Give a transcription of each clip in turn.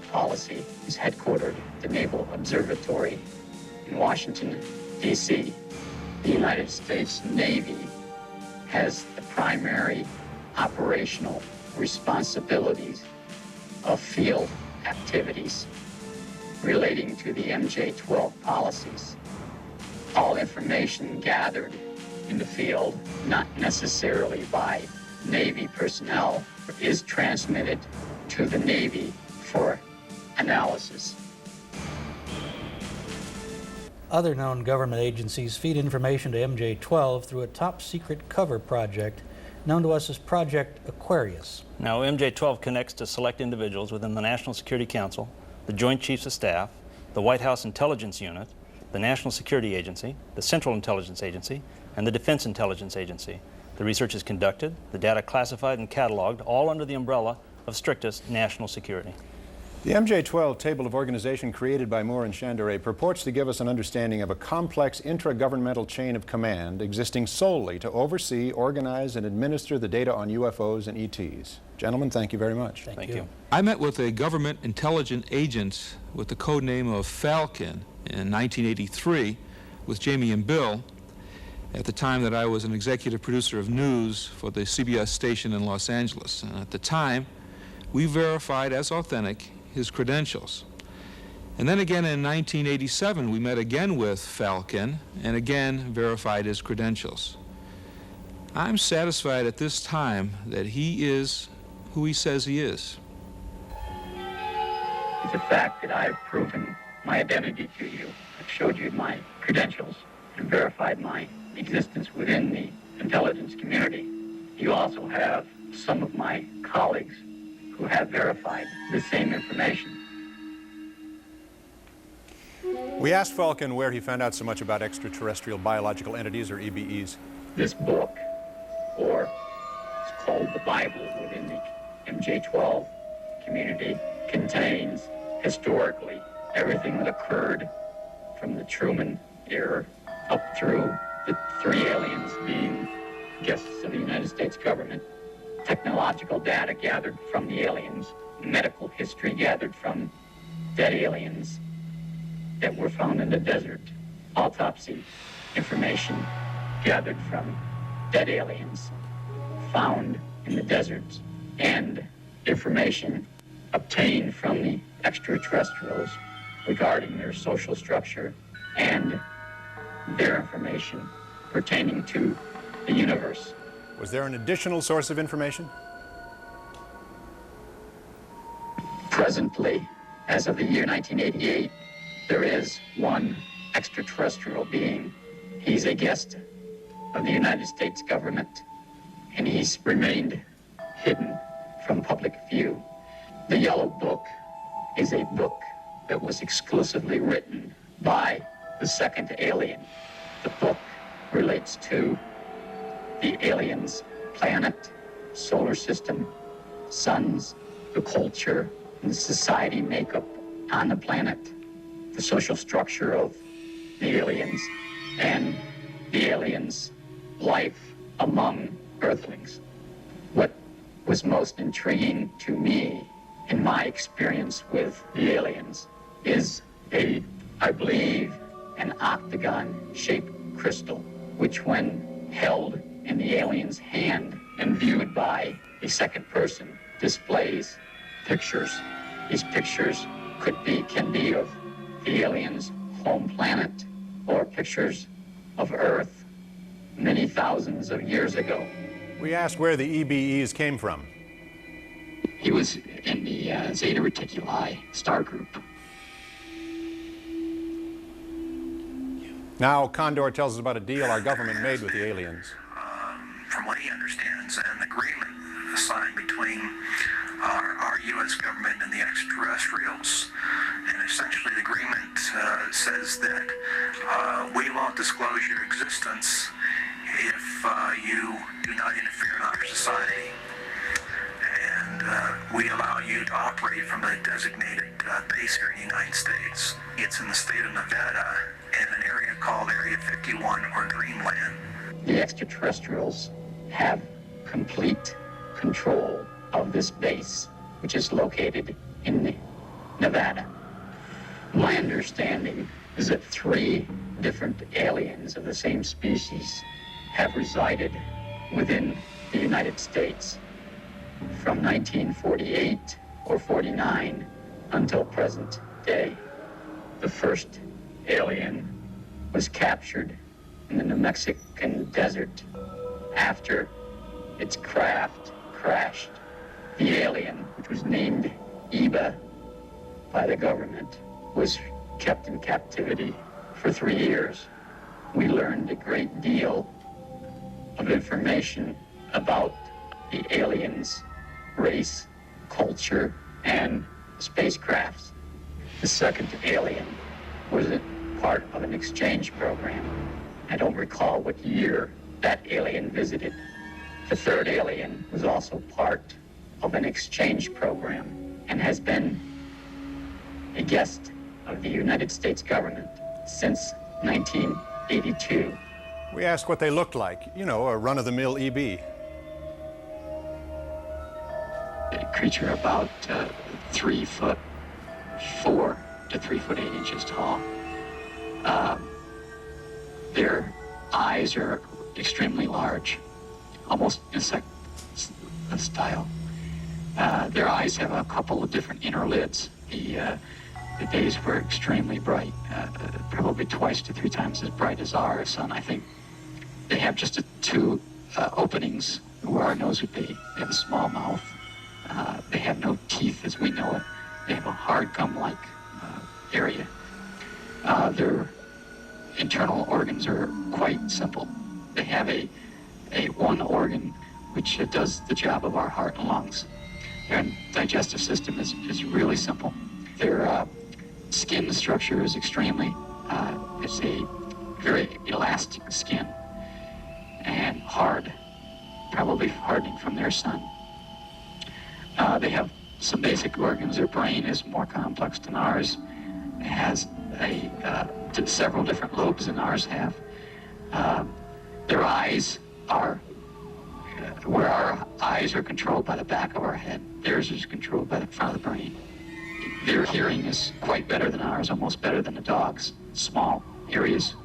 Policy is headquartered at the Naval Observatory in Washington, D.C. The United States Navy has the primary operational responsibilities of field activities relating to the MJ-12 policies. All information gathered in the field, not necessarily by Navy personnel, is transmitted to the Navy for analysis. Other known government agencies feed information to MJ-12 through a top-secret cover project known to us as Project Aquarius. Now, MJ-12 connects to select individuals within the National Security Council, the Joint Chiefs of Staff, the White House Intelligence Unit, the National Security Agency, the Central Intelligence Agency, and the Defense Intelligence Agency. The research is conducted, the data classified and cataloged, all under the umbrella of strictest national security. The MJ-12 table of organization created by Moore and Chanderet purports to give us an understanding of a complex intra-governmental chain of command existing solely to oversee, organize, and administer the data on UFOs and ETs. Gentlemen, thank you very much. Thank you. I met with a government intelligence agent with the code name of Falcon in 1983 with Jamie and Bill at the time that I was an executive producer of news for the CBS station in Los Angeles. And at the time, we verified as authentic his credentials. And then again in 1987, we met again with Falcon and again verified his credentials. I'm satisfied at this time that he is who he says he is. It's a fact that I've proven my identity to you. I've showed you my credentials and verified my existence within the intelligence community. You also have some of my colleagues who have verified the same information. We asked Falcon where he found out so much about extraterrestrial biological entities, or EBEs. This book, or it's called the Bible within the MJ-12 community, contains historically everything that occurred from the Truman era up through the 3 aliens being guests of the United States government, technological data gathered from the aliens, medical history gathered from dead aliens that were found in the desert, autopsy information gathered from dead aliens found in the deserts, and information obtained from the extraterrestrials regarding their social structure and their information pertaining to the universe. Was there an additional source of information? Presently, as of the year 1988, there is one extraterrestrial being. He's a guest of the United States government, and he's remained hidden from public view. The Yellow Book is a book that was exclusively written by the second alien. The book relates to the aliens' planet, solar system, suns, the culture, and the society makeup on the planet, the social structure of the aliens, and the aliens' life among Earthlings. What was most intriguing to me in my experience with the aliens is I believe, an octagon-shaped crystal, which when held in the alien's hand and viewed by a second person displays pictures. These pictures can be of the alien's home planet or pictures of Earth many thousands of years ago. We asked where the EBEs came from. He was in the Zeta Reticuli star group. Now Condor tells us about a deal our government made with the aliens. From what he understands, an agreement signed between our U.S. government and the extraterrestrials. And essentially the agreement says that we won't disclose your existence if you do not interfere in our society. And we allow you to operate from a designated base here in the United States. It's in the state of Nevada in an area called Area 51 or Dreamland. The extraterrestrials have complete control of this base, which is located in the Nevada. My understanding is that 3 different aliens of the same species have resided within the United States from 1948 or 49 until present day. The first alien was captured in the New Mexican desert after its craft crashed. The alien, which was named Eva by the government, was kept in captivity for 3 years. We learned a great deal of information about the aliens' race, culture, and spacecrafts. The second alien was a part of an exchange program. I don't recall what year that alien visited. The third alien was also part of an exchange program and has been a guest of the United States government since 1982. We asked what they looked like, you know, a run-of-the-mill EB. A creature about 3'4" to 3'8" tall. Their eyes are extremely large, almost insect style. Their eyes have a couple of different inner lids. The days were extremely bright, probably twice to 3 times as bright as our sun, I think. They have just 2 openings where our nose would be. They have a small mouth. They have no teeth as we know it. They have a hard gum-like area. Their internal organs are quite simple. They have a one organ which does the job of our heart and lungs. Their digestive system is really simple. Their skin structure is extremely, it's a very elastic skin and hard, probably hardening from their sun. They have some basic organs. Their brain is more complex than ours. It has several different lobes than ours have. Their eyes are, where our eyes are controlled by the back of our head, theirs is controlled by the front of the brain. Their hearing is quite better than ours, almost better than a dog's, small areas.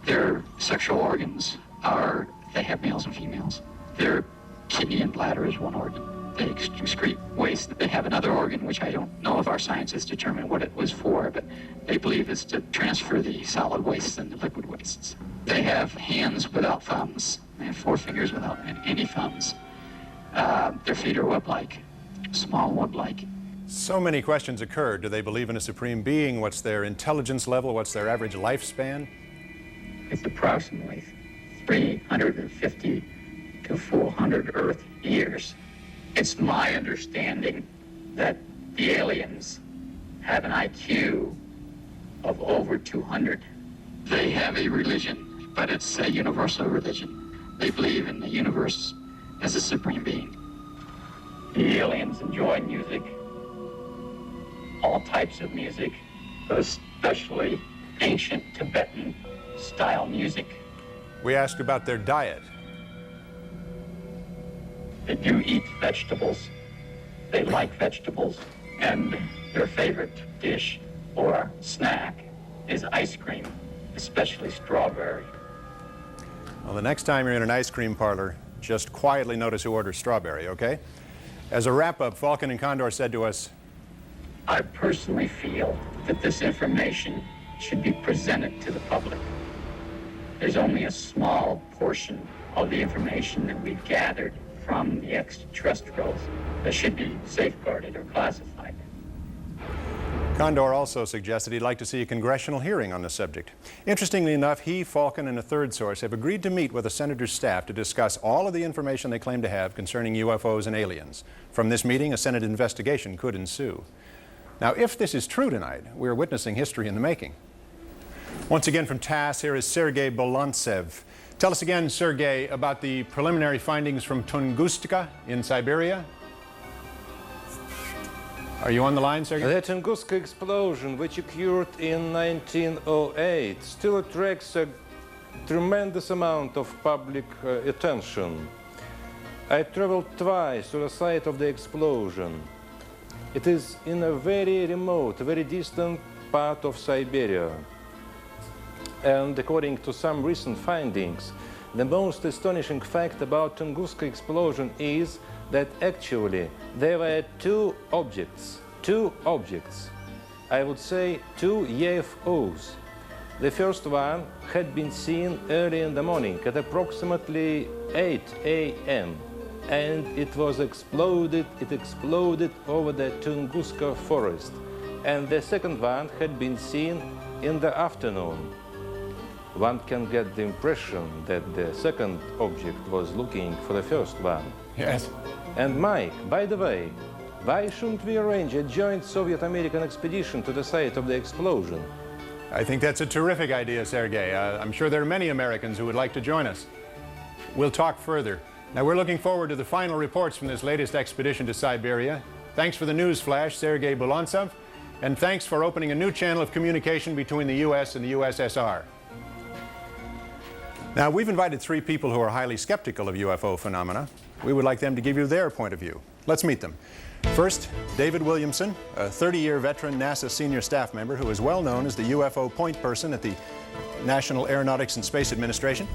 Their sexual organs are, they have males and females. Their kidney and bladder is one organ. They excrete waste. They have another organ, which I don't know if our scientists determined what it was for, but they believe it's to transfer the solid wastes and the liquid wastes. They have hands without thumbs. They have 4 fingers without any thumbs. Their feet are web-like, small web-like. So many questions occurred. Do they believe in a supreme being? What's their intelligence level? What's their average lifespan? It's approximately 350 to 400 Earth years. It's my understanding that the aliens have an IQ of over 200. They have a religion, but it's a universal religion. They believe in the universe as a supreme being. The aliens enjoy music, all types of music, but especially ancient Tibetan style music. We asked about their diet. They do eat vegetables. They like vegetables. And their favorite dish or snack is ice cream, especially strawberry. Well, the next time you're in an ice cream parlor, just quietly notice who orders strawberry, okay? As a wrap-up, Falken and Condor said to us, I personally feel that this information should be presented to the public. There's only a small portion of the information that we've gathered from the extraterrestrials that should be safeguarded or classified. Condor also suggested he'd like to see a congressional hearing on the subject. Interestingly enough, he, Falken, and a third source have agreed to meet with the senator's staff to discuss all of the information they claim to have concerning UFOs and aliens. From this meeting, a Senate investigation could ensue. Now, if this is true tonight, we're witnessing history in the making. Once again from TASS, here is Sergei Bolantsev. Tell us again, Sergei, about the preliminary findings from Tunguska in Siberia. Are you on the line, Sergei? The Tunguska explosion, which occurred in 1908, still attracts a tremendous amount of public attention. I traveled twice to the site of the explosion. It is in a very remote, very distant part of Siberia. And according to some recent findings, the most astonishing fact about Tunguska explosion is that actually there were two objects, I would say two UFOs. The first one had been seen early in the morning at approximately 8 a.m. and it exploded over the Tunguska forest. And the second one had been seen in the afternoon. One can get the impression that the second object was looking for the first one. Yes. And Mike, by the way, why shouldn't we arrange a joint Soviet-American expedition to the site of the explosion? I think that's a terrific idea, Sergei. I'm sure there are many Americans who would like to join us. We'll talk further. Now, we're looking forward to the final reports from this latest expedition to Siberia. Thanks for the news flash, Sergei Bulantsov, and thanks for opening a new channel of communication between the U.S. and the USSR. Now, we've invited three people who are highly skeptical of UFO phenomena. We would like them to give you their point of view. Let's meet them. First, David Williamson, a 30-year veteran NASA senior staff member who is well known as the UFO point person at the National Aeronautics and Space Administration.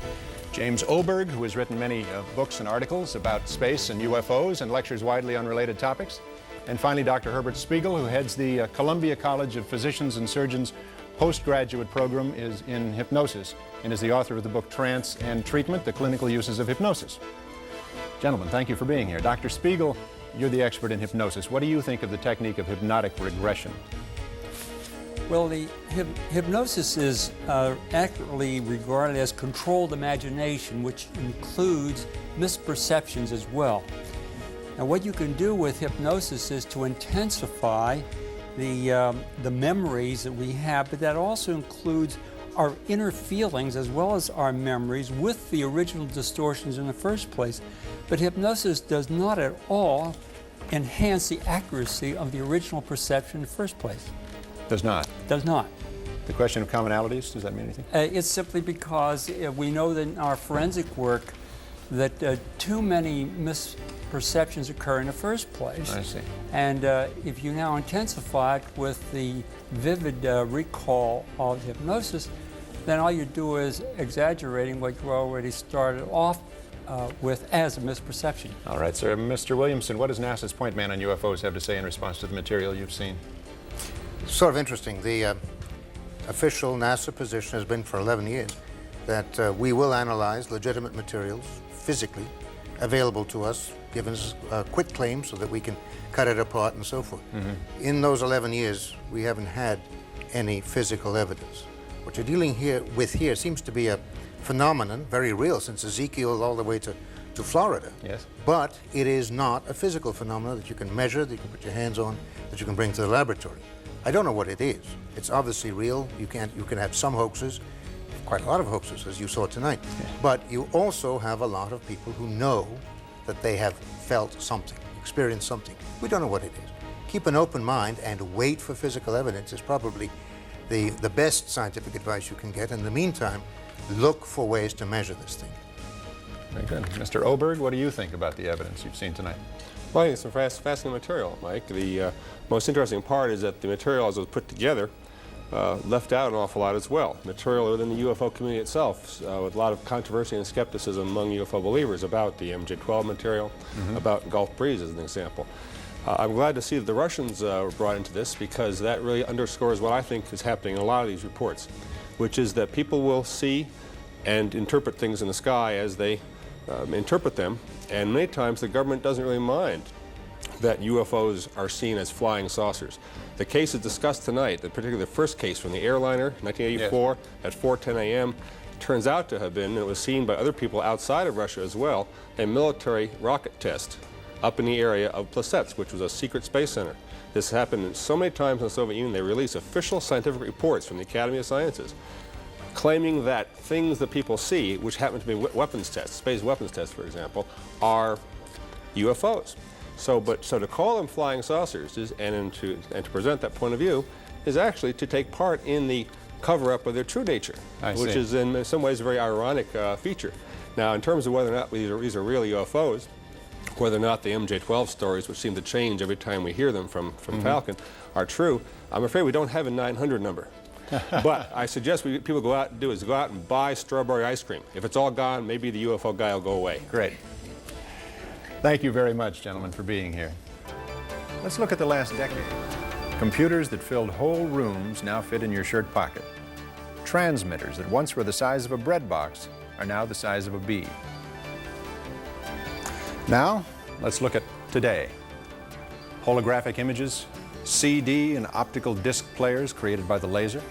James Oberg, who has written many books and articles about space and UFOs and lectures widely on related topics. And finally, Dr. Herbert Spiegel, who heads the Columbia College of Physicians and Surgeons postgraduate program is in hypnosis and is the author of the book Trance and Treatment, The Clinical Uses of Hypnosis. Gentlemen, thank you for being here. Dr. Spiegel, you're the expert in hypnosis. What do you think of the technique of hypnotic regression? Well, the hypnosis is accurately regarded as controlled imagination, which includes misperceptions as well. Now, what you can do with hypnosis is to intensify the memories that we have, but that also includes our inner feelings as well as our memories with the original distortions in the first place. But hypnosis does not at all enhance the accuracy of the original perception in the first place. Does not? Does not. The question of commonalities, does that mean anything? It's simply because we know that in our forensic work that too many misperceptions occur in the first place. I see. And if you now intensify it with the vivid recall of hypnosis, then all you do is exaggerating what you already started off with as a misperception. All right, sir. Mr. Williamson, what does NASA's point man on UFOs have to say in response to the material you've seen? Sort of interesting. The official NASA position has been for 11 years that we will analyze legitimate materials physically available to us, given us a quick claim so that we can cut it apart and so forth. Mm-hmm. In those 11 years, we haven't had any physical evidence. What you're dealing with here seems to be a phenomenon, very real, since Ezekiel all the way to Florida. Yes. But it is not a physical phenomenon that you can measure, that you can put your hands on, that you can bring to the laboratory. I don't know what it is. It's obviously real. You can have some hoaxes, quite a lot of hoaxes, as you saw tonight. Yeah. But you also have a lot of people who know that they have felt something, experienced something. We don't know what it is. Keep an open mind and wait for physical evidence is probably the best scientific advice you can get. In the meantime, look for ways to measure this thing. Very good. Mr. Oberg, what do you think about the evidence you've seen tonight? Well, I think it's some fascinating material, Mike. The most interesting part is that the material as it was put together left out an awful lot as well. Material within the UFO community itself, with a lot of controversy and skepticism among UFO believers about the MJ-12 material, about Gulf Breeze as an example. I'm glad to see that the Russians were brought into this because that really underscores what I think is happening in a lot of these reports, which is that people will see and interpret things in the sky as they interpret them, and many times the government doesn't really mind that UFOs are seen as flying saucers. The cases discussed tonight, particularly the first case from the airliner, 1984, yes, at 4:10 a.m., turns out to have been, and it was seen by other people outside of Russia as well, a military rocket test up in the area of Plesetsk, which was a secret space center. This happened so many times in the Soviet Union, they released official scientific reports from the Academy of Sciences claiming that things that people see, which happen to be weapons tests, space weapons tests, for example, are UFOs. So to call them flying saucers and to present that point of view is actually to take part in the cover-up of their true nature, which is in some ways a very ironic feature. Now, in terms of whether or not these are real UFOs, whether or not the MJ-12 stories, which seem to change every time we hear them from Falcon, are true. I'm afraid we don't have a 900 number. But I suggest people go out and buy strawberry ice cream. If it's all gone, maybe the UFO guy will go away. Great. Thank you very much, gentlemen, for being here. Let's look at the last decade. Computers that filled whole rooms now fit in your shirt pocket. Transmitters that once were the size of a bread box are now the size of a bee. Now, let's look at today. Holographic images, CD and optical disc players created by the laser.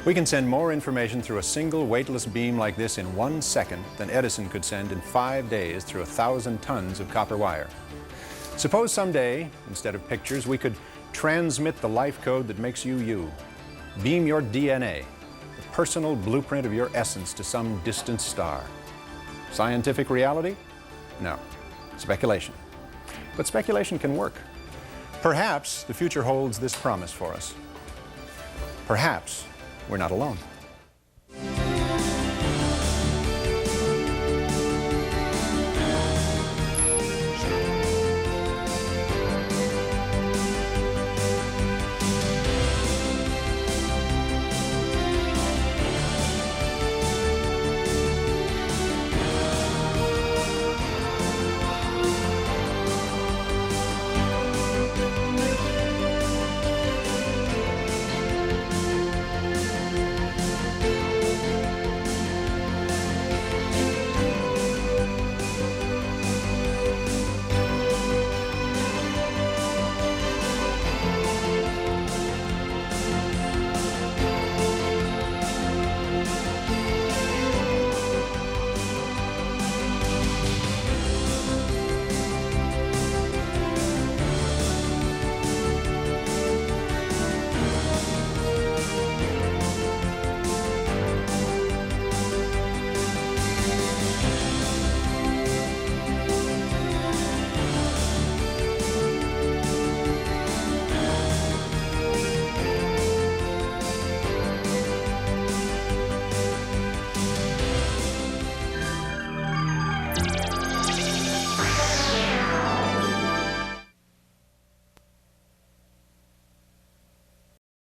We can send more information through a single weightless beam like this in 1 second than Edison could send in 5 days through 1,000 tons of copper wire. Suppose someday, instead of pictures, we could transmit the life code that makes you you. Beam your DNA, the personal blueprint of your essence, to some distant star. Scientific reality? No. Speculation. But speculation can work. Perhaps the future holds this promise for us. Perhaps we're not alone.